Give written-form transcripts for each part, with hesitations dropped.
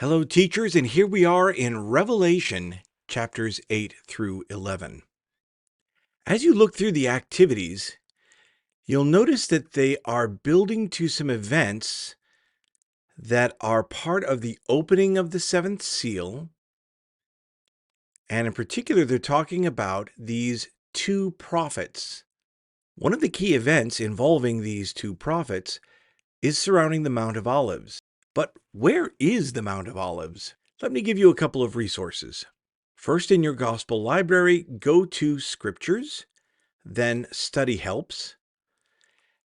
Hello, teachers, and here we are in Revelation chapters 8 through 11. As you look through the activities, you'll notice that they are building to some events that are part of the opening of the seventh seal. And in particular, they're talking about these two prophets. One of the key events involving these two prophets is surrounding the Mount of Olives. But where is the Mount of Olives? Let me give you a couple of resources. First, in your gospel library, go to Scriptures, then Study Helps,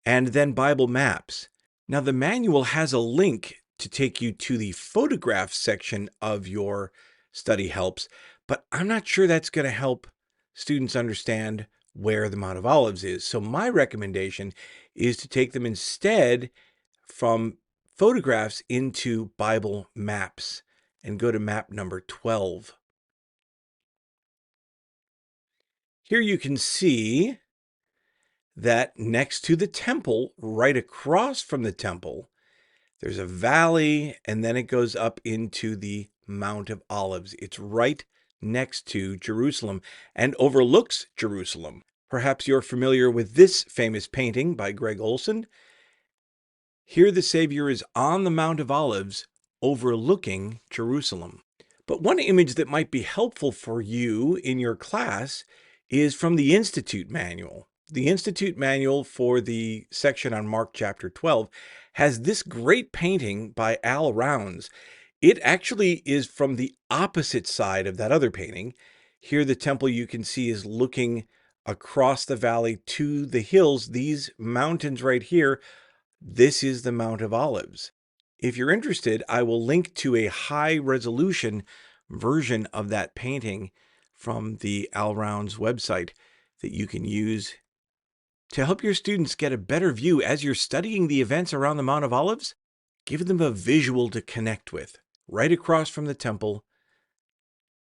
and then Bible Maps. Now, the manual has a link to take you to the photograph section of your Study Helps, but I'm not sure that's going to help students understand where the Mount of Olives is. So my recommendation is to take them instead from photographs into Bible Maps and go to map number 12. Here you can see that next to the temple, right across from the temple, there's a valley, and then it goes up into the Mount of Olives. It's right next to Jerusalem and overlooks Jerusalem. Perhaps you're familiar with this famous painting by Greg Olson. Here the Savior is on the Mount of Olives overlooking Jerusalem. But one image that might be helpful for you in your class is from the Institute Manual. The Institute Manual for the section on Mark chapter 12 has this great painting by Al Rounds. It actually is from the opposite side of that other painting. Here the temple you can see is looking across the valley to the hills. These mountains right here, this is the Mount of Olives. If you're interested, I will link to a high resolution version of that painting from the Al Rounds website that you can use to help your students get a better view as you're studying the events around the Mount of Olives. Give them a visual to connect with. Right across from the temple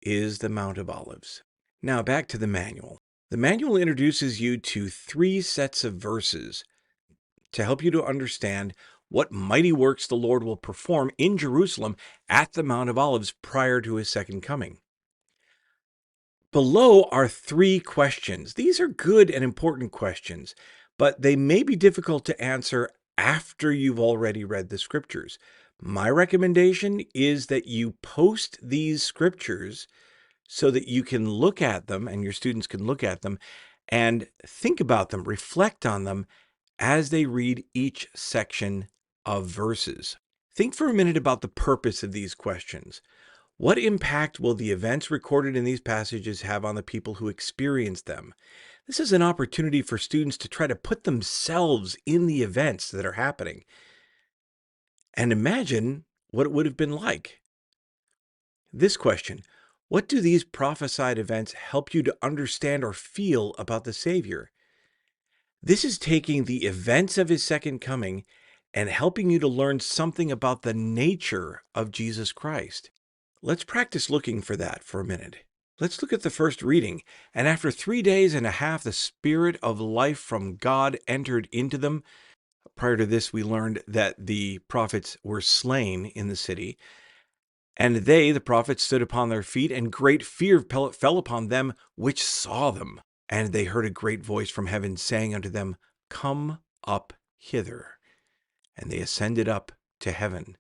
is the Mount of Olives. Now back to the manual. The manual introduces you to 3 sets of verses to help you to understand what mighty works the Lord will perform in Jerusalem at the Mount of Olives prior to his second coming. Below are 3 questions. These are good and important questions, but they may be difficult to answer after you've already read the scriptures. My recommendation is that you post these scriptures so that you can look at them and your students can look at them and think about them, reflect on them as they read each section of verses. Think for a minute about the purpose of these questions. What impact will the events recorded in these passages have on the people who experience them? This is an opportunity for students to try to put themselves in the events that are happening and imagine what it would have been like. This question, what do these prophesied events help you to understand or feel about the Savior? This is taking the events of his second coming and helping you to learn something about the nature of Jesus Christ. Let's practice looking for that for a minute. Let's look at the first reading. And after 3 days and a half, the Spirit of life from God entered into them. Prior to this, we learned that the prophets were slain in the city. And they, the prophets, stood upon their feet, and great fear fell upon them which saw them. And they heard a great voice from heaven saying unto them, Come up hither. And they ascended up to heaven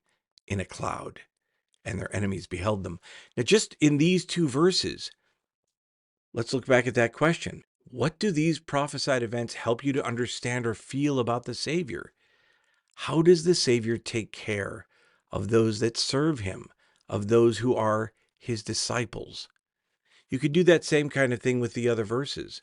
in a cloud, and their enemies beheld them. Now, just in these 2 verses, let's look back at that question. What do these prophesied events help you to understand or feel about the Savior? How does the Savior take care of those that serve him, of those who are his disciples? You could do that same kind of thing with the other verses.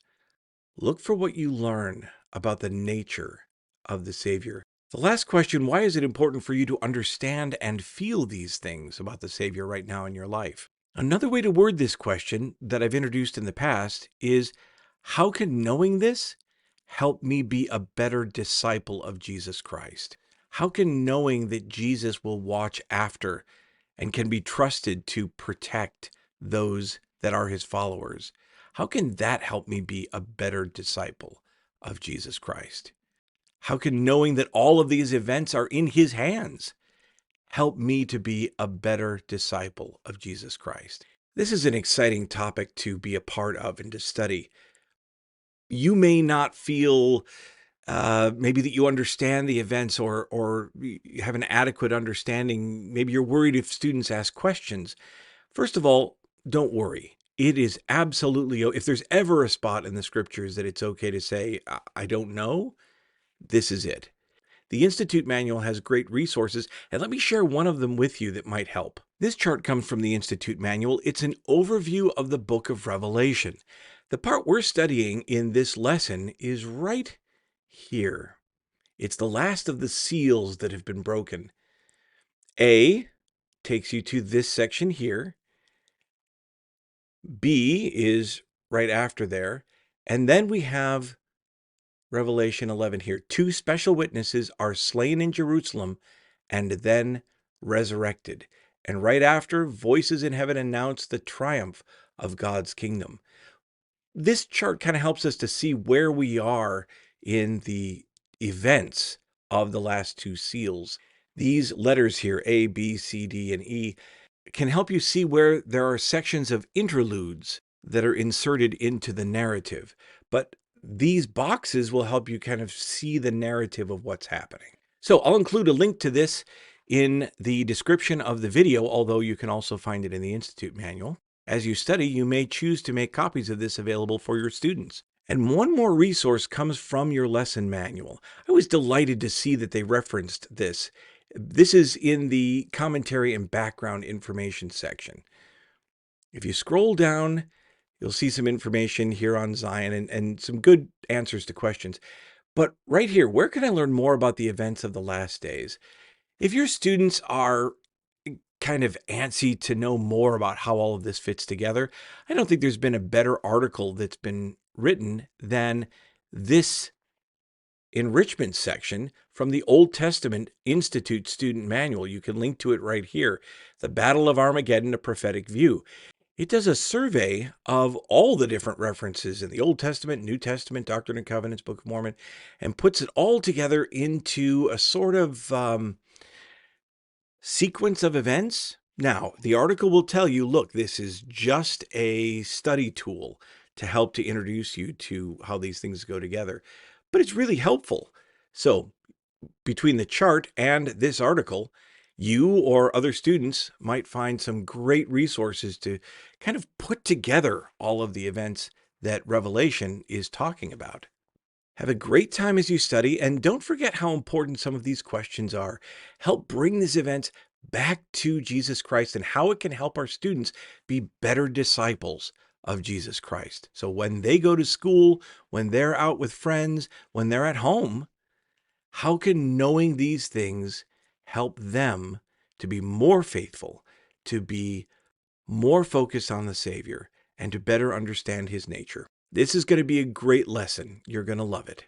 Look for what you learn about the nature of the Savior. The last question, why is it important for you to understand and feel these things about the Savior right now in your life? Another way to word this question that I've introduced in the past is, how can knowing this help me be a better disciple of Jesus Christ? How can knowing that Jesus will watch after and can be trusted to protect those that are his followers, how can that help me be a better disciple of Jesus Christ? How can knowing that all of these events are in his hands help me to be a better disciple of Jesus Christ? This is an exciting topic to be a part of and to study. You may not feel maybe that you understand the events or you have an adequate understanding. Maybe you're worried if students ask questions. First of all, don't worry. It is absolutely, if there's ever a spot in the scriptures that it's okay to say, I don't know, this is it. The Institute Manual has great resources, and let me share one of them with you that might help. This chart comes from the Institute Manual. It's an overview of the book of Revelation. The part we're studying in this lesson is right here. It's the last of the seals that have been broken. A takes you to this section here. B is right after there. And then we have Revelation 11 here. 2 special witnesses are slain in Jerusalem and then resurrected. And right after, voices in heaven announce the triumph of God's kingdom. This chart kind of helps us to see where we are in the events of the last 2 seals. These letters here, A, B, C, D, and E, can help you see where there are sections of interludes that are inserted into the narrative. But these boxes will help you kind of see the narrative of what's happening. So I'll include a link to this in the description of the video, although you can also find it in the Institute Manual. As you study, you may choose to make copies of this available for your students. And one more resource comes from your lesson manual. I was delighted to see that they referenced this. This is in the commentary and background information section. If you scroll down, you'll see some information here on Zion and some good answers to questions. But right here, where can I learn more about the events of the last days? If your students are kind of antsy to know more about how all of this fits together, I don't think there's been a better article that's been written than this enrichment section from the Old Testament Institute Student Manual. You can link to it right here. The Battle of Armageddon, a Prophetic View. It does a survey of all the different references in the Old Testament, New Testament, Doctrine and Covenants, Book of Mormon, and puts it all together into a sort of sequence of events. Now, the article will tell you, look, this is just a study tool to help to introduce you to how these things go together. But it's really helpful. So between the chart and this article, you or other students might find some great resources to kind of put together all of the events that Revelation is talking about. Have a great time as you study, and don't forget how important some of these questions are. Help bring these events back to Jesus Christ and how it can help our students be better disciples of Jesus Christ. So when they go to school, when they're out with friends, when they're at home, how can knowing these things help them to be more faithful, to be more focused on the Savior, and to better understand his nature? This is going to be a great lesson. You're going to love it.